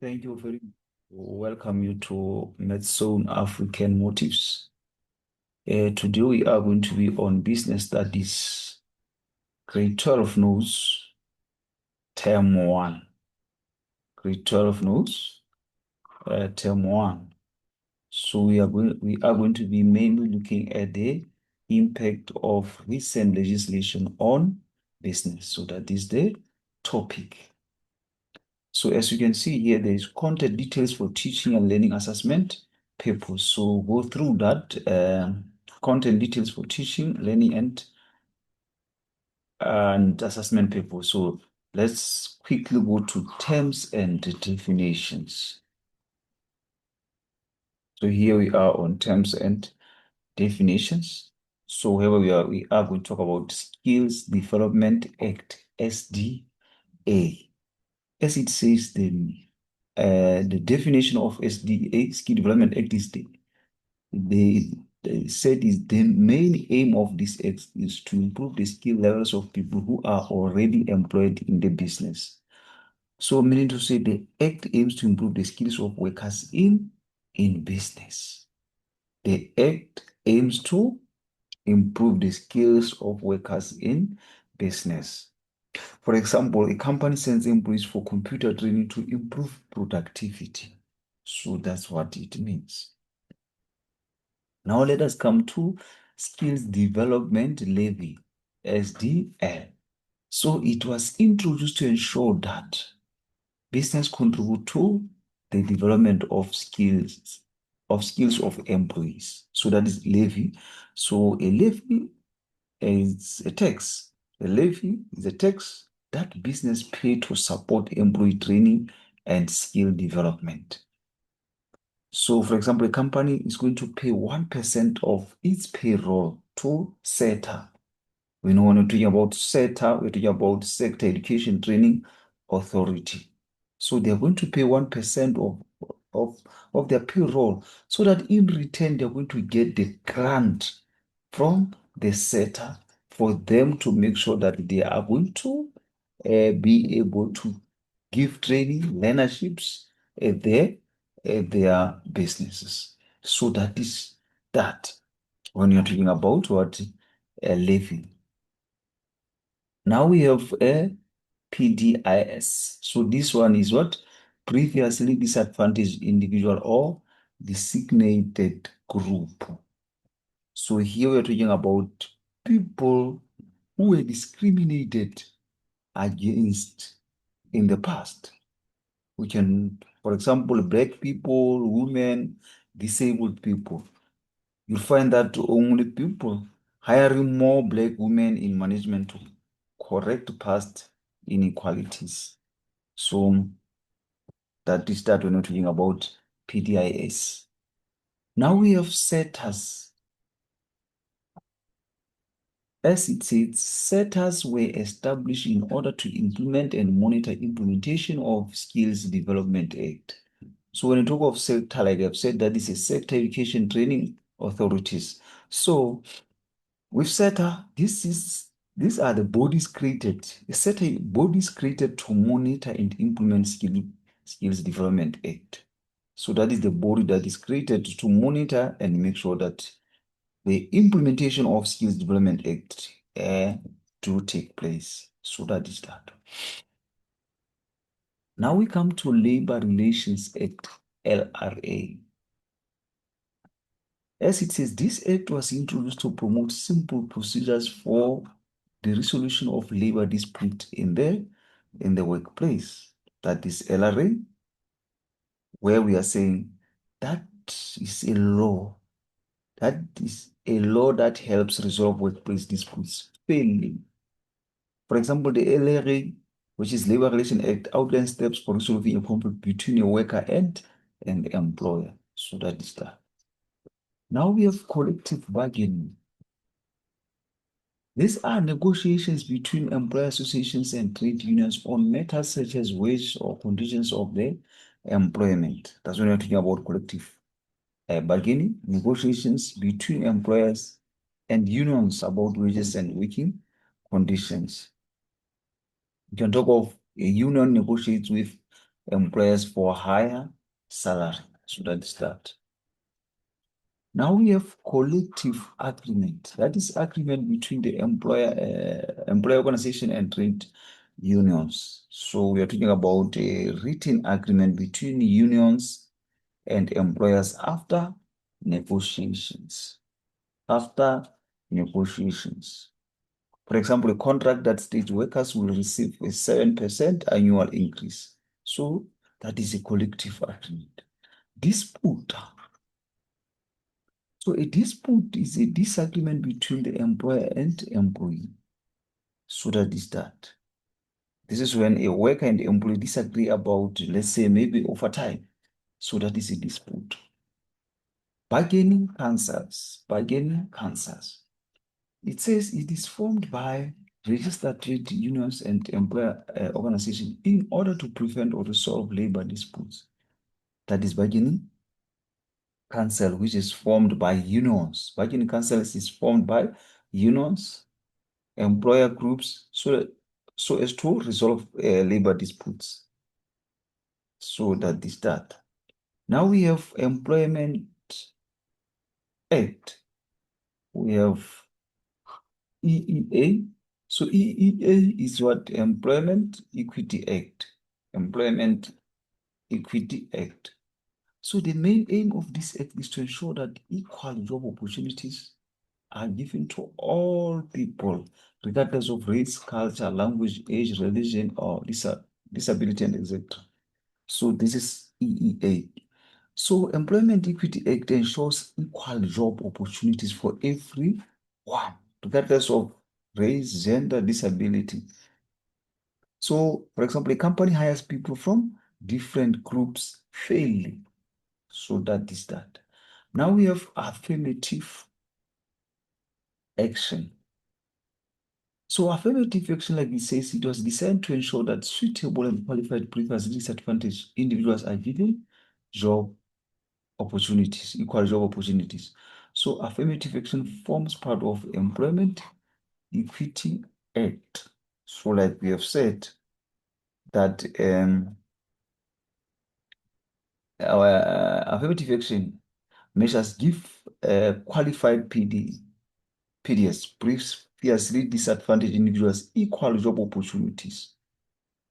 Thank you very much. Welcome you to MedZone African Motives. Today we are going to be on business studies, grade 12 notes, term 1. Grade 12 notes, term 1. So we are going to be mainly looking at the impact of recent legislation on business. So that is the topic. So as you can see here, there is content details for teaching and learning assessment purpose. So go through that content details for teaching, learning, and assessment purpose. So let's quickly go to terms and definitions. So here we are on terms and definitions. So here we are going to talk about Skills Development Act, SDA. As it says, the definition of SDA, Skill Development Act, is they said is the main aim of this act is to improve the skill levels of people who are already employed in the business. So meaning to say the act aims to improve the skills of workers in business. The act aims to improve the skills of workers in business. For example, a company sends employees for computer training to improve productivity. So that's what it means. Now let us come to Skills Development Levy, SDL. So it was introduced to ensure that business contribute to the development of skills of employees. So that is levy. So a levy is a tax. A levy is a tax that business pay to support employee training and skill development. So, for example, a company is going to pay 1% of its payroll to SETA. We know when we're talking about SETA, we're talking about Sector Education Training Authority. So they're going to pay 1% of their payroll so that in return they're going to get the grant from the SETA for them to make sure that they are going to be able to give training, learnerships at their businesses. So that is that when you're talking about what a levy. Now we have a PDIS. So this one is what? Previously disadvantaged individual or designated group. So here we're talking about people who were discriminated against in the past. We can, for example, black people, women, disabled people. You'll find that only people hiring more black women in management to correct past inequalities. So that is that we're not talking about PDIS. Now we have SETAs. As it says, SETAs were established in order to implement and monitor implementation of Skills Development Act. So when you talk of sector, like I've said, that is a sector education training authorities. So with SETA, these are the bodies created. A SETA bodies created to monitor and implement Skills Development Act. So that is the body that is created to monitor and make sure that the implementation of Skills Development Act do take place. So that is that. Now we come to Labor Relations Act, LRA. As it says, this act was introduced to promote simple procedures for the resolution of labor dispute in the workplace. That is LRA, where we are saying that is a law. That is a law that helps resolve workplace disputes fairly. For example, the LRA, which is Labor Relations Act, outlines steps for resolving a conflict between a worker and an employer. So that is that. Now we have collective bargaining. These are negotiations between employer associations and trade unions on matters such as wage or conditions of the employment. That's when we're talking about collective bargaining, negotiations between employers and unions about wages and working conditions. You can talk of a union negotiates with employers for higher salary. So that is that. Now we have collective agreement. That is agreement between the employer organization and trade unions. So we are talking about a written agreement between unions and employers after negotiations. After negotiations. For example, a contract that states workers will receive a 7% annual increase. So that is a collective agreement. Dispute. So a dispute is a disagreement between the employer and employee. So that is that. This is when a worker and employee disagree about, let's say, maybe overtime. So that is a dispute. Bargaining councils. Bargaining councils. It says it is formed by registered trade unions and employer organizations in order to prevent or resolve labor disputes. That is bargaining council, which is formed by unions. Bargaining council is formed by unions, employer groups, so as to resolve labor disputes. So that is that. Now we have Employment Act. We have EEA. So EEA is what? Employment Equity Act. Employment Equity Act. So the main aim of this act is to ensure that equal job opportunities are given to all people, regardless of race, culture, language, age, religion, or disability, and etc. So this is EEA. So Employment Equity Act ensures equal job opportunities for everyone, regardless of race, gender, disability. So, for example, a company hires people from different groups fairly. So that is that. Now we have affirmative action. So affirmative action, like it says, it was designed to ensure that suitable and qualified previously disadvantaged individuals are given job opportunities, equal job opportunities. So affirmative action forms part of Employment Equity Act. So like we have said that our affirmative action measures give qualified PDS, previously disadvantaged individuals, equal job opportunities.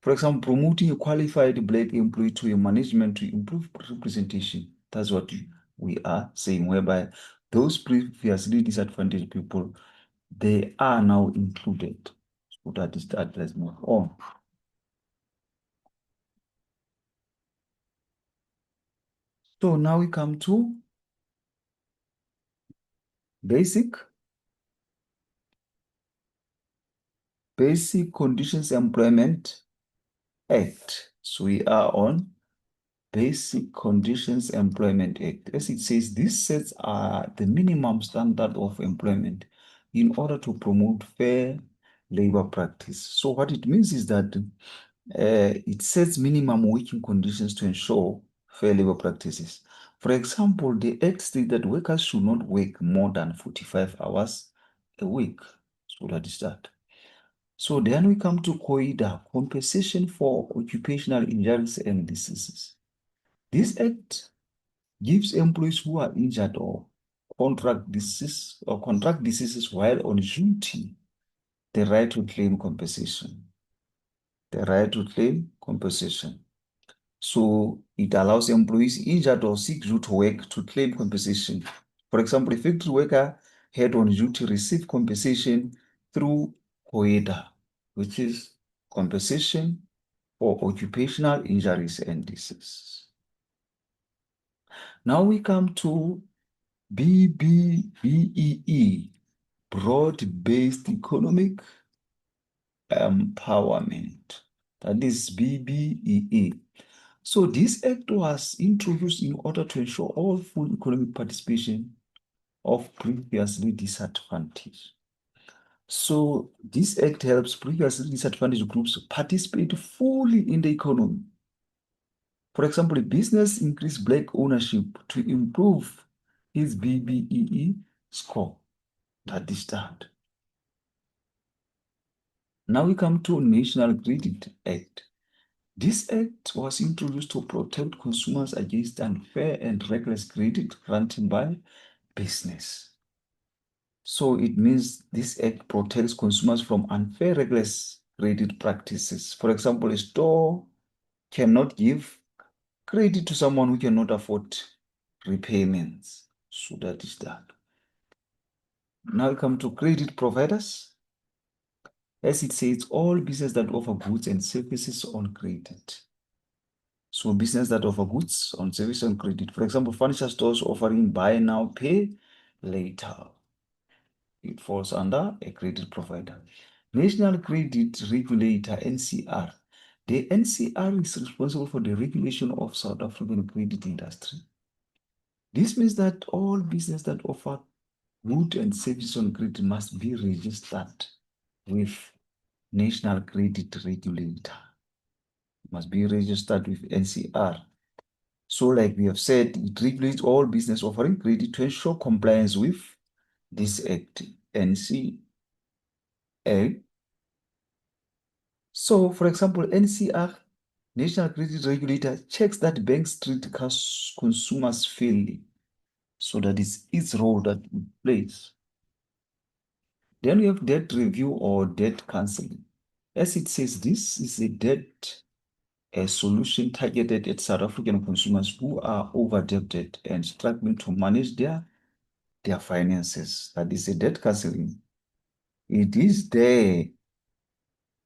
For example, promoting a qualified black employee to a management to improve representation. That's what we are saying, whereby those previously disadvantaged people, they are now included. So that is that. Let's move on. So now we come to basic Conditions Employment Act. So we are on Basic Conditions Employment Act. As it says, these sets are the minimum standard of employment in order to promote fair labor practice. So what it means is that it sets minimum working conditions to ensure fair labor practices. For example, the act states that workers should not work more than 45 hours a week. So that is that. So then we come to COIDA, Compensation for Occupational Injuries and Diseases. This act gives employees who are injured or contract diseases while on duty the right to claim compensation. The right to claim compensation. So it allows employees injured or sick due to work to claim compensation. For example, a factory worker had on duty receive compensation through COEDA, which is compensation for occupational injuries and diseases. Now we come to BBEE, Broad-Based Economic Empowerment. That is BBEE. So this act was introduced in order to ensure all full economic participation of previously disadvantaged. So this act helps previously disadvantaged groups participate fully in the economy. For example, a business increased black ownership to improve its BBEE score. That is that. Now we come to National Credit Act. This act was introduced to protect consumers against unfair and reckless credit granting by business. So it means this act protects consumers from unfair, reckless credit practices. For example, a store cannot give credit to someone who cannot afford repayments. So that is that. Now we come to credit providers. As it says, all businesses that offer goods and services on credit. So business that offer goods on service on credit. For example, furniture stores offering buy now, pay later. It falls under a credit provider. National Credit Regulator, NCR. The NCR is responsible for the regulation of South African credit industry. This means that all business that offer goods and services on credit must be registered with National Credit Regulator. Must be registered with NCR. So like we have said, it regulates all business offering credit to ensure compliance with this act, NCA. So for example, NCR, National Credit Regulator, checks that banks treat consumers fairly. So that is its role that it plays. Then we have debt review or debt cancelling. As it says, this is a solution targeted at South African consumers who are over-indebted and struggling to manage their finances. That is a debt cancelling. It is there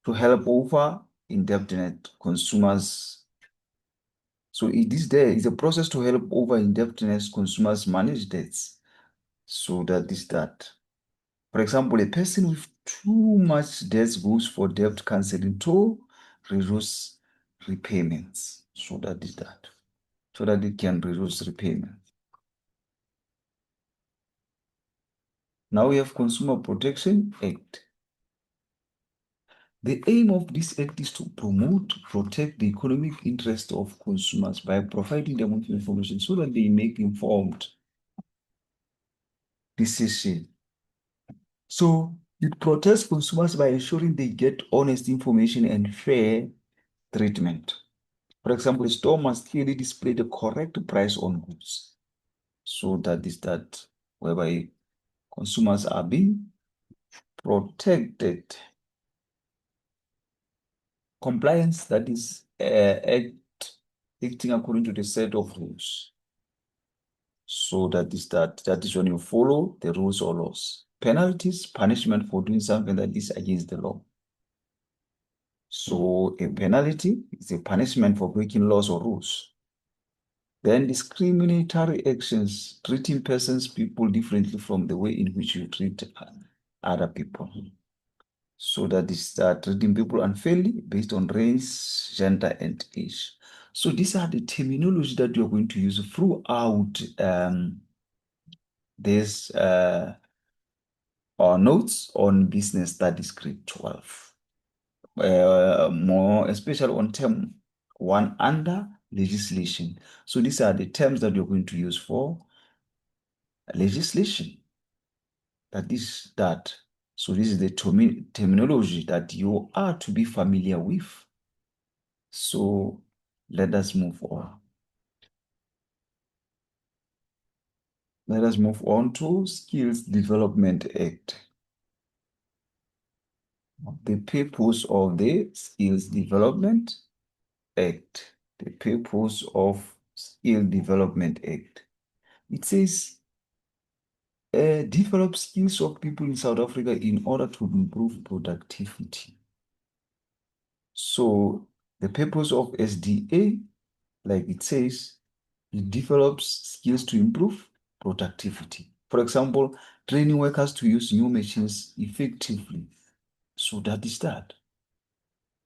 to help over-indebted consumers. So it is there. It's a process to help over-indebtedness consumers manage debts. So that is that. For example, a person with too much debt goes for debt cancelling to reduce repayments. So that is that. So that it can reduce repayments. Now we have Consumer Protection Act. The aim of this act is to promote, protect the economic interest of consumers by providing them with information so that they make informed decisions. So it protects consumers by ensuring they get honest information and fair treatment. For example, a store must clearly display the correct price on goods. So that is that, whereby consumers are being protected. Compliance, that is acting according to the set of rules. So that is that. That is when you follow the rules or laws. Penalties, punishment for doing something that is against the law. So a penalty is a punishment for breaking laws or rules. Then discriminatory actions, treating persons, people differently from the way in which you treat other people. So that is treating people unfairly based on race, gender, and age. So these are the terminology that you're going to use throughout this notes on business studies grade 12. More especially on term 1 under legislation. So these are the terms that you're going to use for legislation. That is that. So this is the terminology that you are to be familiar with. So let us move on. Let us move on to Skills Development Act. The purpose of the Skills Development Act. The purpose of Skill Development Act. It says, develop skills of people in South Africa in order to improve productivity. So the purpose of SDA, like it says, it develops skills to improve productivity. For example, training workers to use new machines effectively. So that is that.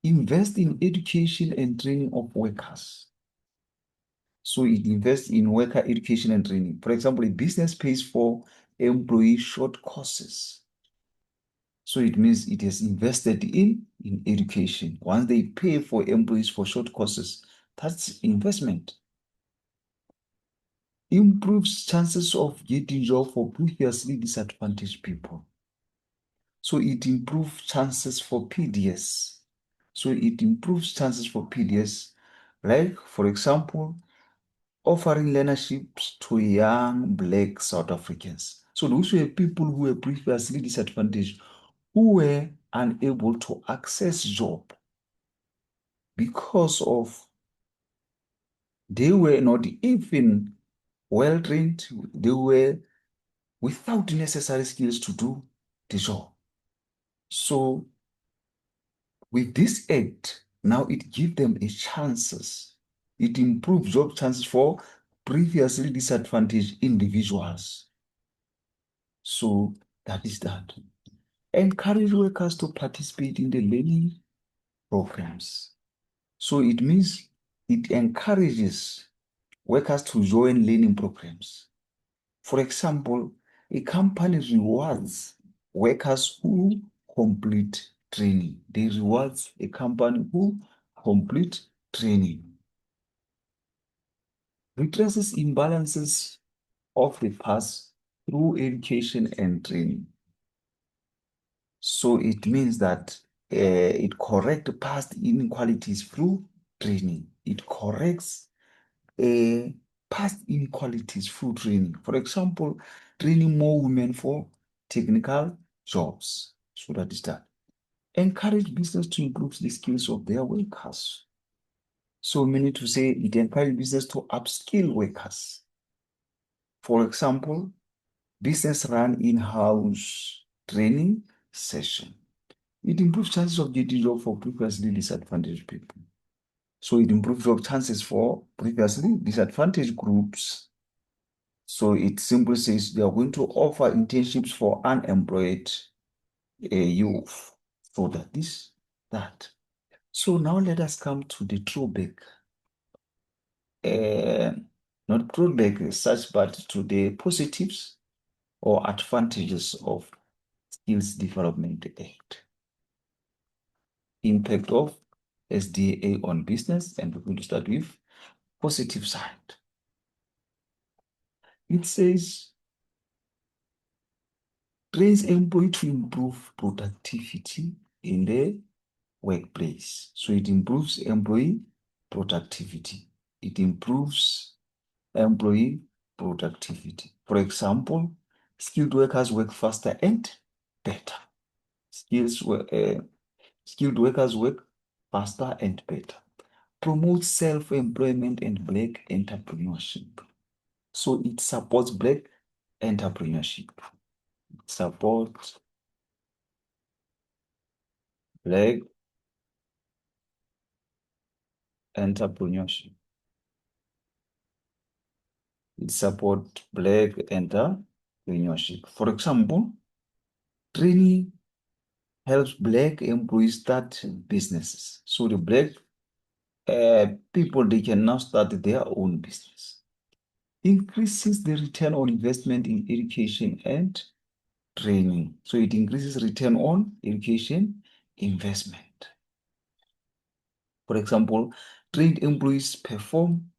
Invest in education and training of workers. So it invests in worker education and training. For example, a business pays for employee short courses. So it means it has invested in education. Once they pay for employees for short courses, that's investment. Improves chances of getting job for previously disadvantaged people. So it improves chances for PDS. So it improves chances for PDS, like, for example, offering learnerships to young Black South Africans. So those were people who were previously disadvantaged, who were unable to access job because of they were not even well trained, they were without the necessary skills to do the job. So with this act, now it gives them a chances. It improves job chances for previously disadvantaged individuals. So that is that. Encourage workers to participate in the learning programs. So it means it encourages workers to join learning programs. For example, a company rewards workers who complete training. They reward a company who complete training. Redresses imbalances of the past through education and training. So it means that it corrects past inequalities through training. It corrects uh, past inequalities through training. For example, training more women for technical jobs. So that is that. Encourage business to improve the skills of their workers. So meaning to say it encourages business to upskill workers. For example, business run in-house training session. It improves chances of getting job for previously disadvantaged people. So it improves job chances for previously disadvantaged groups. So it simply says they are going to offer internships for unemployed youth. So that. So now let us come to the drawback. Uh, Not drawback as such, but to the positives or advantages of Skills Development Act. Impact of SDA on business, and we're going to start with positive side. It says trains employee to improve productivity in the workplace. So it improves employee productivity. It improves employee productivity. For example, skilled workers work faster and better. Skilled workers work faster and better. Promotes self-employment and Black entrepreneurship. So it supports Black entrepreneurship. It supports Black entrepreneurship. It supports Black entrepreneurship. For example, training helps Black employees start businesses. So the Black people, they can now start their own business. Increases the return on investment in education and training. So it increases return on education investment. For example, trained employees perform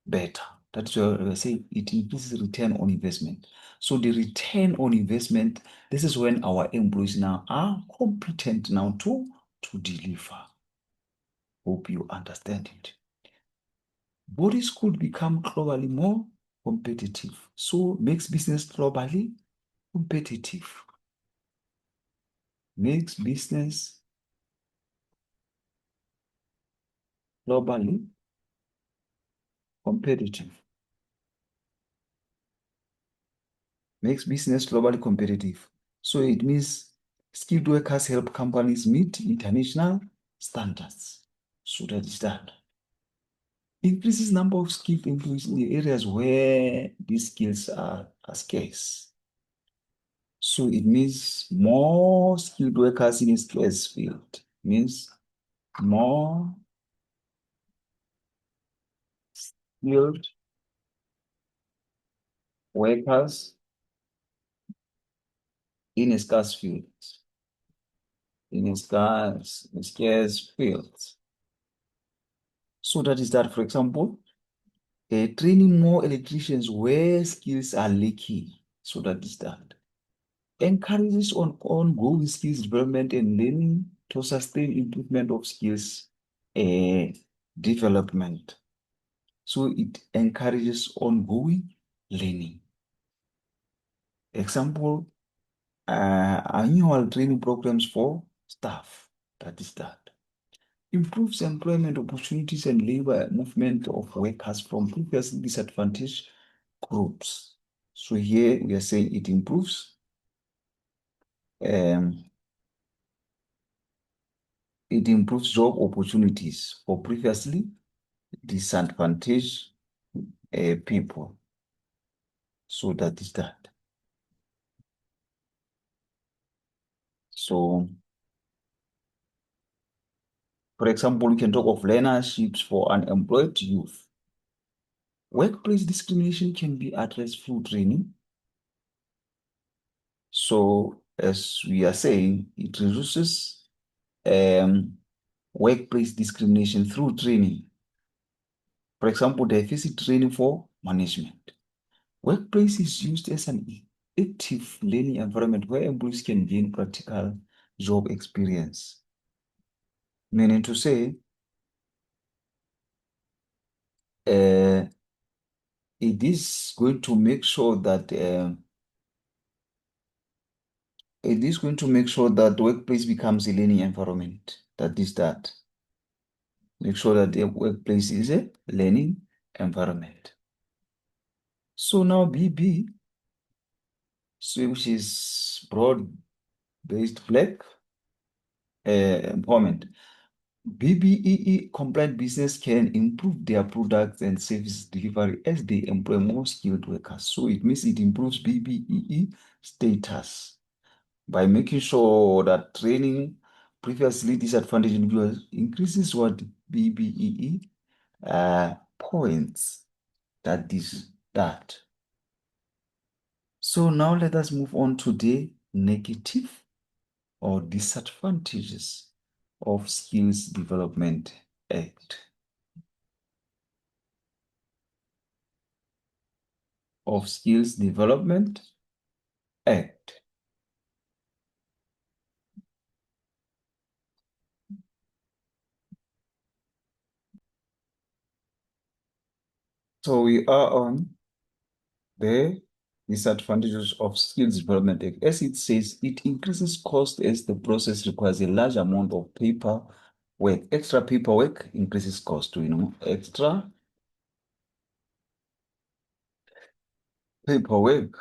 better. That's why I say it increases return on investment. So the return on investment, this is when our employees now are competent now to deliver. Hope you understand it. Bodies could become globally more competitive. So makes business globally competitive. Makes business globally competitive. Makes business globally competitive. So it means skilled workers help companies meet international standards. So that is that. Increases number of skilled employees in the areas where these skills are scarce. So it means more skilled workers in a scarce field. Means more skilled workers in a scarce field. In a scarce field. So that is that. For example, training more electricians where skills are lacking. So that is that. Encourages on ongoing skills development and learning to sustain improvement of skills development. So it encourages ongoing learning. Example, annual training programs for staff. That is that. Improves employment opportunities and labor movement of workers from previously disadvantaged groups. So here we are saying um, it improves job opportunities for previously disadvantaged people. So that is that. So, for example, we can talk of learnerships for unemployed youth. Workplace discrimination can be addressed through training. So, as we are saying, it reduces um, workplace discrimination through training. For example, diversity training for management. Workplace is used as an active learning environment where employees can gain practical job experience. Meaning to say, uh, it is going to make sure that the workplace becomes a learning environment. That is that. Make sure that the workplace is a learning environment. So now BB, so which is broad-based black empowerment. BBEE compliant business can improve their products and service delivery as they employ more skilled workers. So it means it improves BBEE status by making sure that training previously disadvantaged individuals increases what BBEE points. That is that. So now let us move on to the negative or disadvantages of Skills Development Act. Of Skills Development Act. So we are on the disadvantages of Skills Development Act. As it says, it increases cost as the process requires a large amount of paperwork. Extra paperwork increases cost, extra paperwork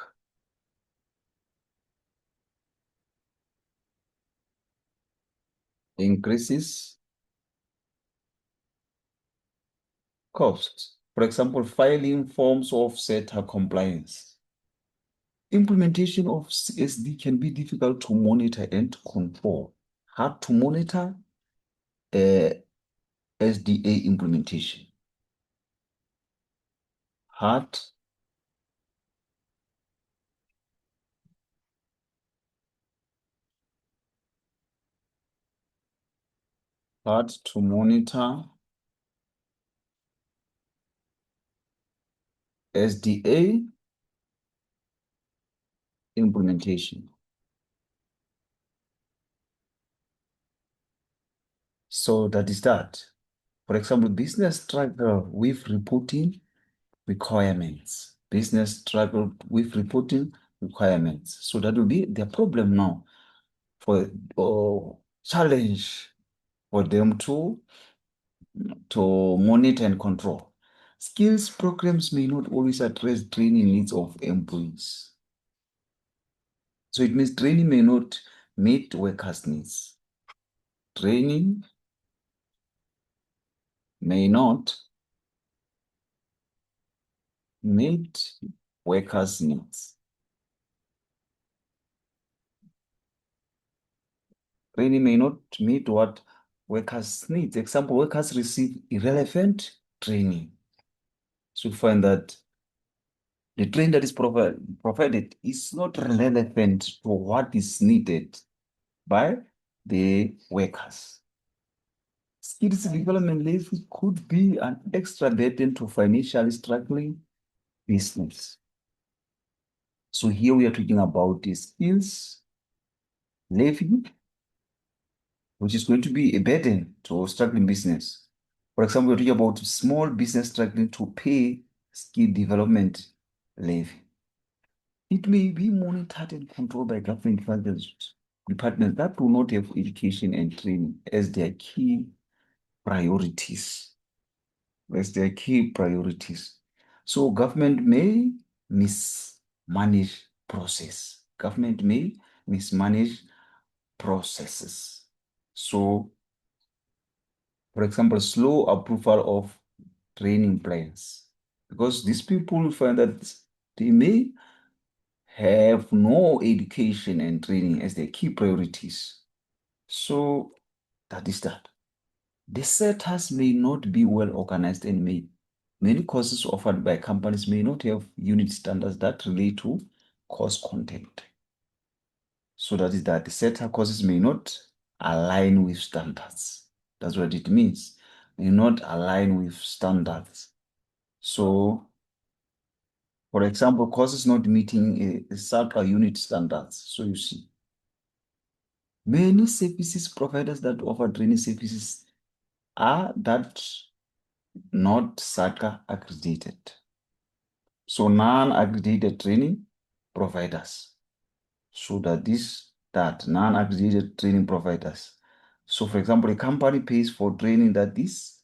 increases cost. For example, filing forms of SETA compliance. Implementation of CSD can be difficult to monitor and control. Hard to monitor SDA implementation. Hard, hard to monitor SDA implementation. So that is that. For example, business struggle with reporting requirements. Business struggle with reporting requirements. So that will be the problem now for or challenge for them to monitor and control. Skills programs may not always address training needs of employees. So it means training may not meet workers' needs. Training may not meet workers' needs. Training may not meet what workers' needs. Example, workers receive irrelevant training. So you find that the training that is provided is not relevant to what is needed by the workers. Skills development leave could be an extra burden to financially struggling business. So here we are talking about the skills levy which is going to be a burden to struggling business. For example, we're talking about small business struggling to pay skill development levy. It may be monitored and controlled by government departments that do not have education and training as their key priorities. As their key priorities. So government may mismanage process. Government may mismanage processes. So, for example, slow approval of training plans. Because these people find that they may have no education and training as their key priorities. So that is that. The SETAs may not be well organized and many courses offered by companies may not have unit standards that relate to course content. So that is that the SETA courses may not align with standards. That's what it means. May not align with standards. So, for example, courses not meeting a SATA unit standards. So you see, many services providers that offer training services are that not SACA accredited. So non-accredited training providers. So that non-accredited training providers. So for example, a company pays for training that is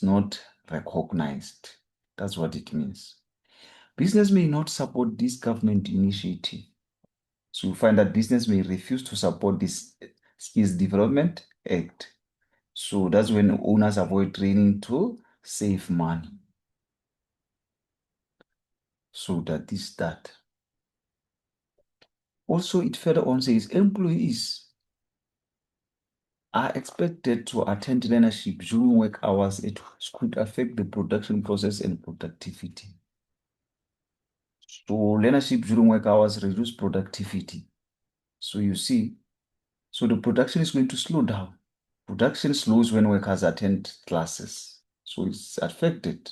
not recognized. That's what it means. Business may not support this government initiative. So you find that business may refuse to support this Skills Development Act. So that's when owners avoid training to save money. So that is that. Also, it further on says employees are expected to attend learnership during work hours. It could affect the production process and productivity. So learnership during work hours reduce productivity. So you see, so the production is going to slow down. Production slows when workers attend classes. So it's affected.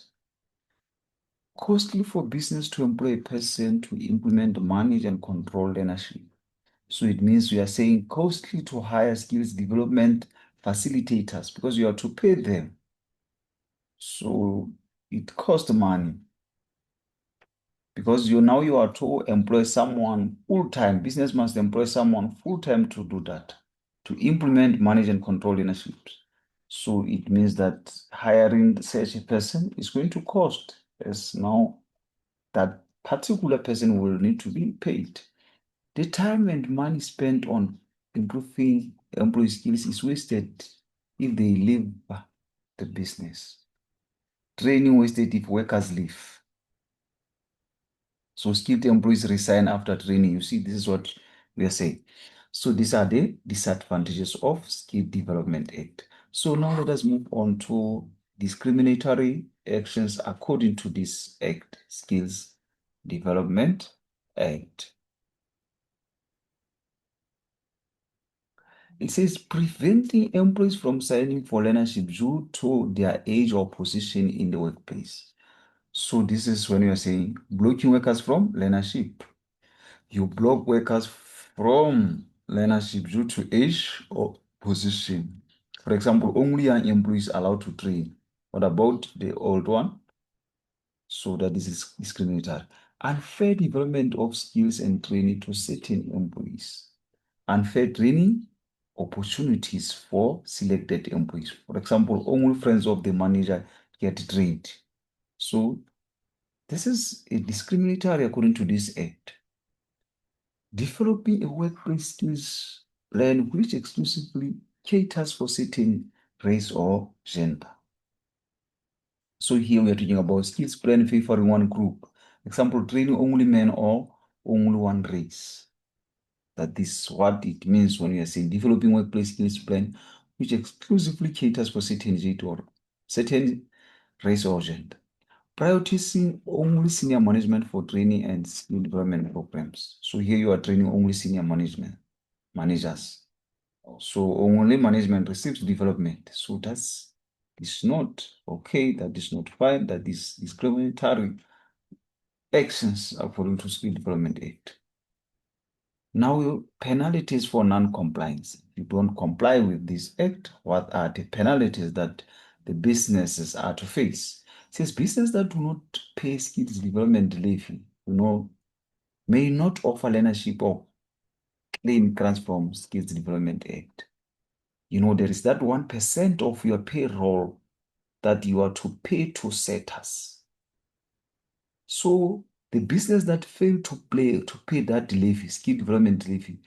Costly for business to employ a person to implement, manage, and control learnership. So it means we are saying costly to hire skills development facilitators because you have to pay them. So it costs money because you are to employ someone full-time. Business must employ someone full-time to do that, to implement, manage, and control leadership. So it means that hiring such a person is going to cost, as now that particular person will need to be paid. The time and money spent on improving employee skills is wasted if they leave the business. Training wasted if workers leave. So skilled employees resign after training. You see, this is what we are saying. So these are the disadvantages of Skill Development Act. So now let us move on to discriminatory actions according to this act, Skills Development Act. It says preventing employees from signing for learnership due to their age or position in the workplace. So this is when you are saying blocking workers from learnership. You block workers from learnership due to age or position. For example, only young employees allowed to train. What about the old one? So that this is discriminatory. Unfair development of skills and training to certain employees. Unfair training opportunities for selected employees. For example, only friends of the manager get trained. So this is a discriminatory according to this act. Developing a workplace skills plan which exclusively caters for certain race or gender. So here we are talking about skills plan favoring one group. Example, training only men or only one race. That is what it means when we are saying developing workplace skills plan which exclusively caters for certain gender or certain race or gender. Prioritizing only senior management for training and skill development programs. So here you are training only senior managers. So only management receives development. So that's is not okay, that is not fine, that is discriminatory actions according to Skill Development Act. Now, penalties for non-compliance. If you don't comply with this act, what are the penalties that the businesses are to face? It says businesses that do not pay skills development levy, may not offer learnership or claim grants from Skills Development Act. There is that 1% of your payroll that you are to pay to SETAs. So the business that fail to pay that levy, skill development levy,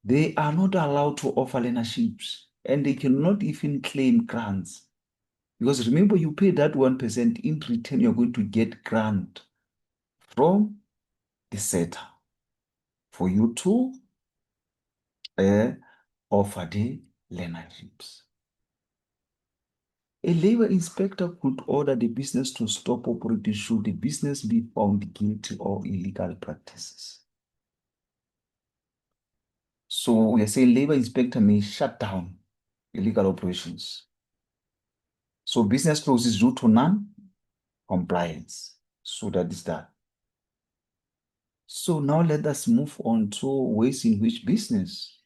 they are not allowed to offer learnerships and they cannot even claim grants. Because remember, you pay that 1%, in return, you're going to get grant from the SETA for you to offer the learnerships. A labor inspector could order the business to stop operating should the business be found guilty of illegal practices. So we are saying labor inspector may shut down illegal operations. So business closes due to non-compliance. So that is that. So now let us move on to ways in which business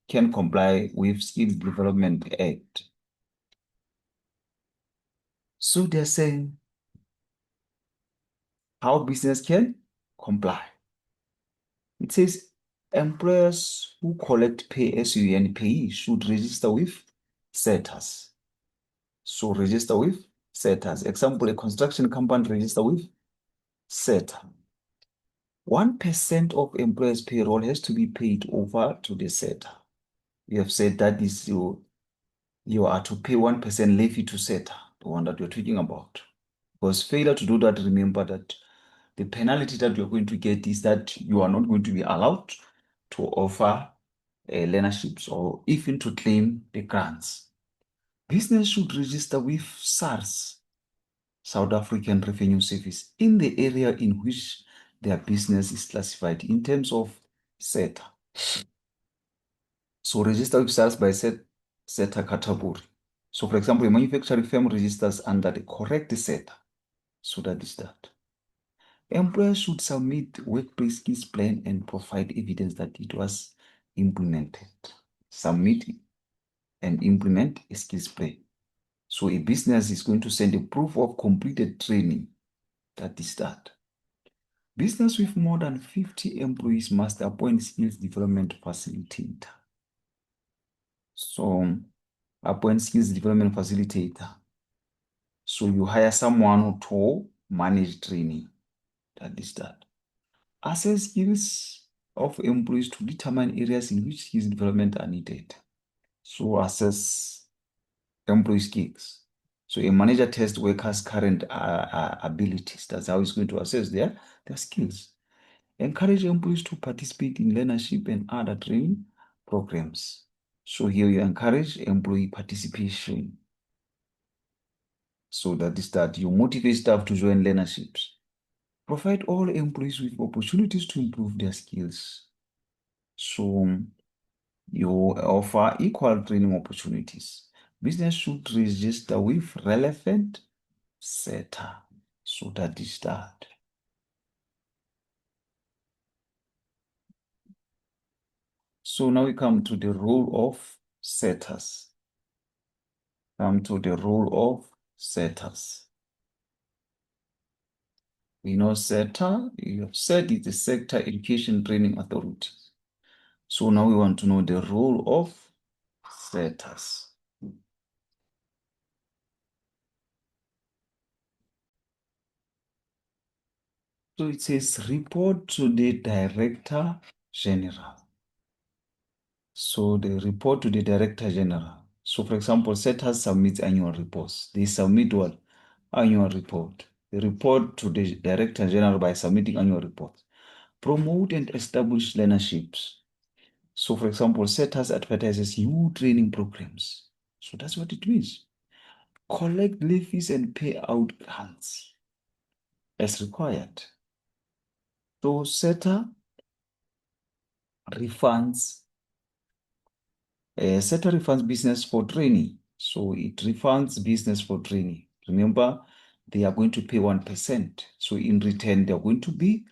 can comply with Skill Development Act. So they're saying how business can comply. It says employers who collect pay as you earn pay should register with SETAs. So register with SETAs. Example, a construction company register with SETA. 1% of employers' payroll has to be paid over to the SETA. We have said that is you are to pay 1% levy to SETA, the one that we're talking about. Because failure to do that, remember that the penalty that you're going to get is that you are not going to be allowed to offer learnerships or even to claim the grants. Business should register with SARS, South African Revenue Service, in the area in which their business is classified in terms of SETA. So register with SARS by SETA category. So for example, a manufacturing firm registers under the correct SETA. So that is that. Employers should submit workplace skills plan and provide evidence that it was implemented. Submit and implement a skills plan. So a business is going to send a proof of completed training. That is that. Business with more than 50 employees must appoint skills development facilitator. So appoint skills development facilitator. So you hire someone to manage training. That is that. Assess skills of employees to determine areas in which skills development are needed. So assess employee skills. So a manager tests workers' current abilities. That's how he's going to assess their skills. Encourage employees to participate in learnership and other training programs. So here you encourage employee participation. So that is that you motivate staff to join learnerships. Provide all employees with opportunities to improve their skills. So you offer equal training opportunities. Business should register with relevant SETA. So that is that. So now we come to the role of SETAs. We know SETA, you have said it's the Sector Education Training Authority. So now we want to know the role of SETAs. So it says report to the Director General. So they report to the Director General. So for example, SETAs submits annual reports. They submit what? Annual report. They report to the Director General by submitting annual reports. Promote and establish learnerships. So for example, SETAs advertises new training programs. So that's what it means. Collect levies and pay out grants as required. So SETA refunds business for training. So it refunds business for training. Remember, they are going to pay 1%. So in return, they're going to be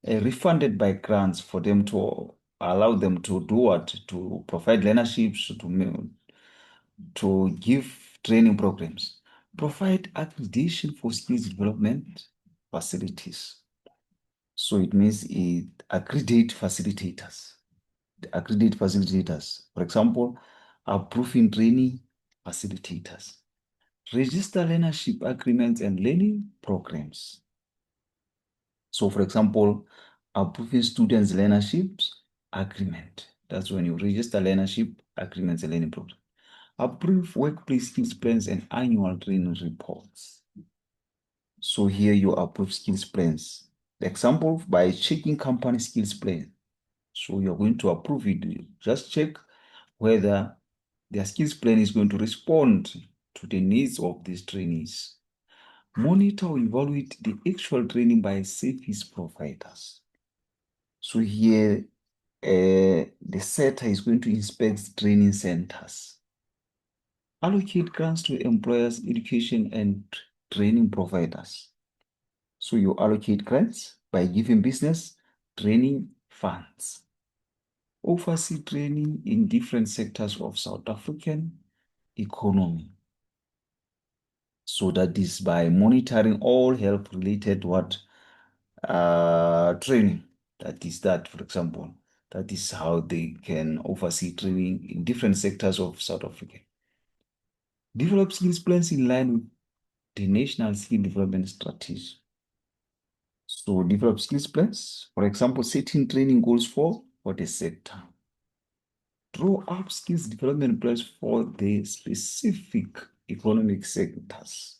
refunded by grants for them to allow them to do what? To provide learnerships, to give training programs, provide accreditation for skills development facilities. So it means it accredit facilitators. Accredit facilitators. For example, approving training facilitators. Register learnership agreements and learning programs. So for example, approving students' learnerships agreement. That's when you register learnership agreements and learning programs. Approve workplace skills plans and annual training reports. So here you approve skills plans. Example, by checking company skills plan. So you're going to approve it. Just check whether their skills plan is going to respond to the needs of these trainees. Monitor or evaluate the actual training by service providers. So here, the SETA is going to inspect training centers. Allocate grants to employers, education, and training providers. So you allocate grants by giving business training funds. Oversee training in different sectors of South African economy. So that is by monitoring all health-related training. That is that, for example, that is how they can oversee training in different sectors of South Africa. Develop skills plans in line with the National Skill Development Strategy. So develop skills plans, for example, setting training goals for the sector. Draw up skills development plans for the specific economic sectors.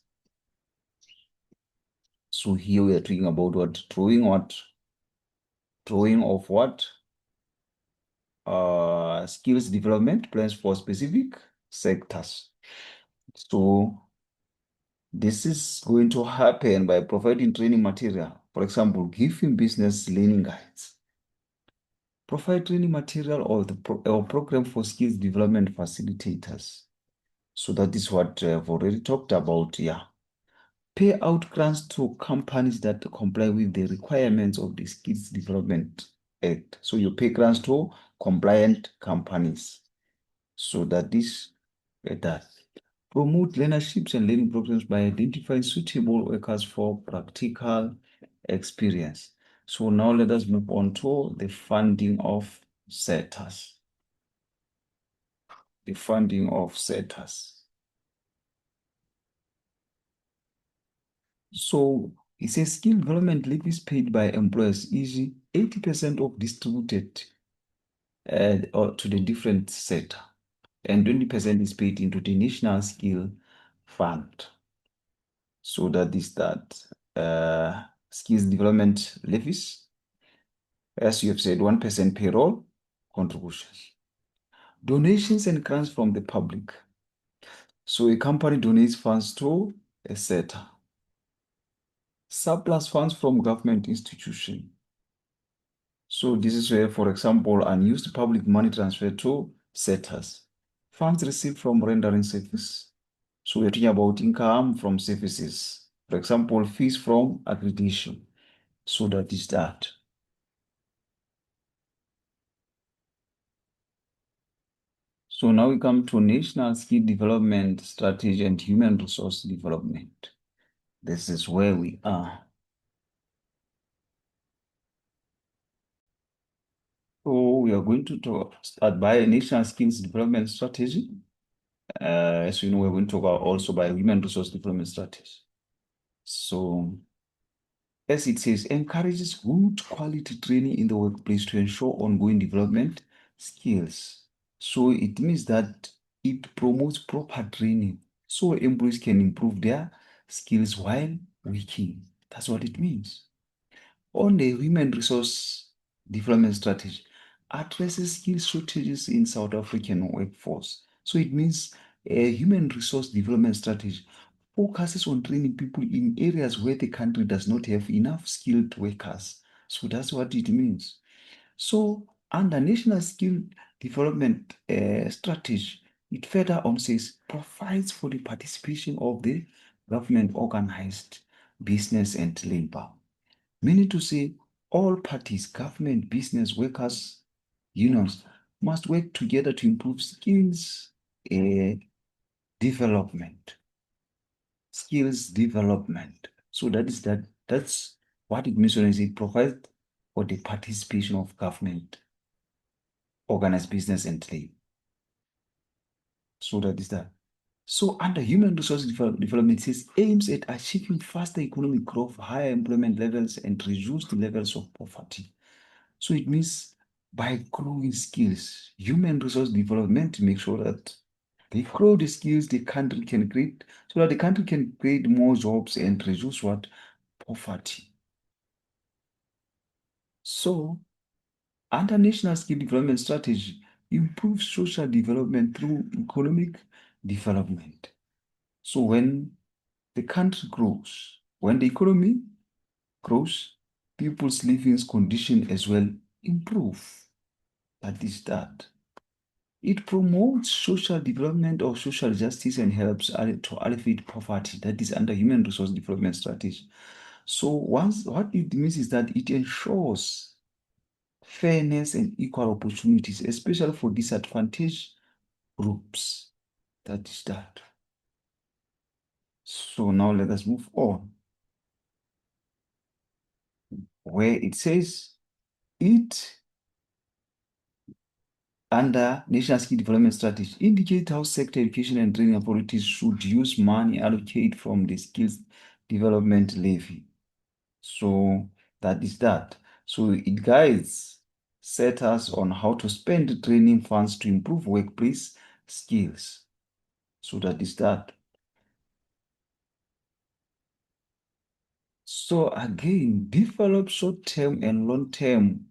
So here we are talking about what? Drawing of what? Skills development plans for specific sectors. So this is going to happen by providing training material. For example, giving business learning guides. Provide training material or or program for skills development facilitators. So that is what I've already talked about here. Pay out grants to companies that comply with the requirements of the Skills Development Act. So you pay grants to compliant companies. So that is that. Promote learnerships and learning programs by identifying suitable workers for practical experience. So now let us move on to the funding of SETAs. The funding of SETAs. So it says skill development levies paid by employers is 80% of distributed or to the different sector, and 20% is paid into the National Skill Fund. So that is that skills development levies, as you have said, 1% payroll contributions. Donations and grants from the public. So a company donates funds to a SETA. Surplus funds from government institution. So this is where, for example, unused public money transfer to SETAs. Funds received from rendering service. So we're talking about income from services. For example, fees from accreditation. So that is that. So now we come to National Skill Development Strategy and Human Resource Development. This is where we are. So we are going to start by National Skills Development Strategy. As you know, we're going to talk also by Human Resource Development Strategy. So, as it says, encourages good quality training in the workplace to ensure ongoing development skills. So it means that it promotes proper training so employees can improve their skills while working. That's what it means. On the human resource development strategy, addresses skill shortages in South African workforce. So it means a human resource development strategy focuses on training people in areas where the country does not have enough skilled workers. So that's what it means. So under National Skill Development Strategy, it further on says provides for the participation of the government organized business and labor. Meaning to say, all parties, government, business, workers, unions, must work together to improve skills development. Skills development. So that's what it means when I say provide for the participation of government, organized business and labor. So that is that. So under human resource development, it says aims at achieving faster economic growth, higher employment levels, and reduced levels of poverty. So it means by growing skills, human resource development makes sure that they grow the skills the country can create, so that the country can create more jobs and reduce what? Poverty. So under national skill development strategy, improve social development through economic development. So when the country grows, when the economy grows, people's living condition as well improve. That is that. It promotes social development or social justice and helps to alleviate poverty. That is under human resource development strategy. So what it means is that it ensures fairness and equal opportunities, especially for disadvantaged groups. That is that. So now let us move on, where it says it under National Skill Development Strategy indicate how sector education and training authorities should use money allocated from the skills development levy. So that is that. So it guides SETAs on how to spend training funds to improve workplace skills. So that is that. So again, develop short-term and long-term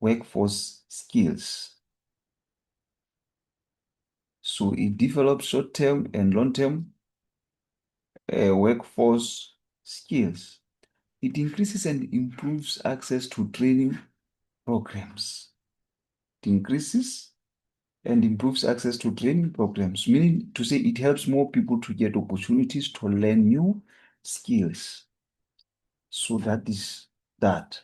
workforce skills. So it develops short-term and long-term workforce skills. It increases and improves access to training programs. It increases and improves access to training programs, meaning to say it helps more people to get opportunities to learn new skills. So that is that.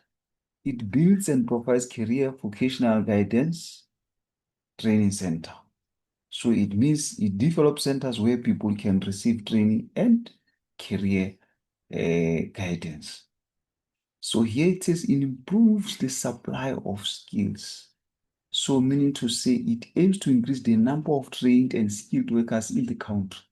It builds and provides career vocational guidance training center. So it means it develops centers where people can receive training and career guidance. So here it says it improves the supply of skills. So meaning to say it aims to increase the number of trained and skilled workers in the country.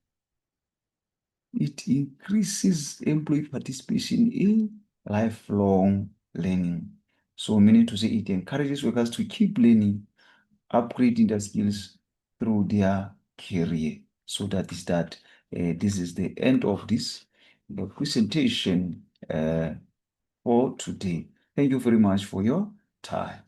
It increases employee participation in lifelong learning. So meaning to say it encourages workers to keep learning, upgrading their skills through their career. So that is that. This is the end of this presentation for today. Thank you very much for your time.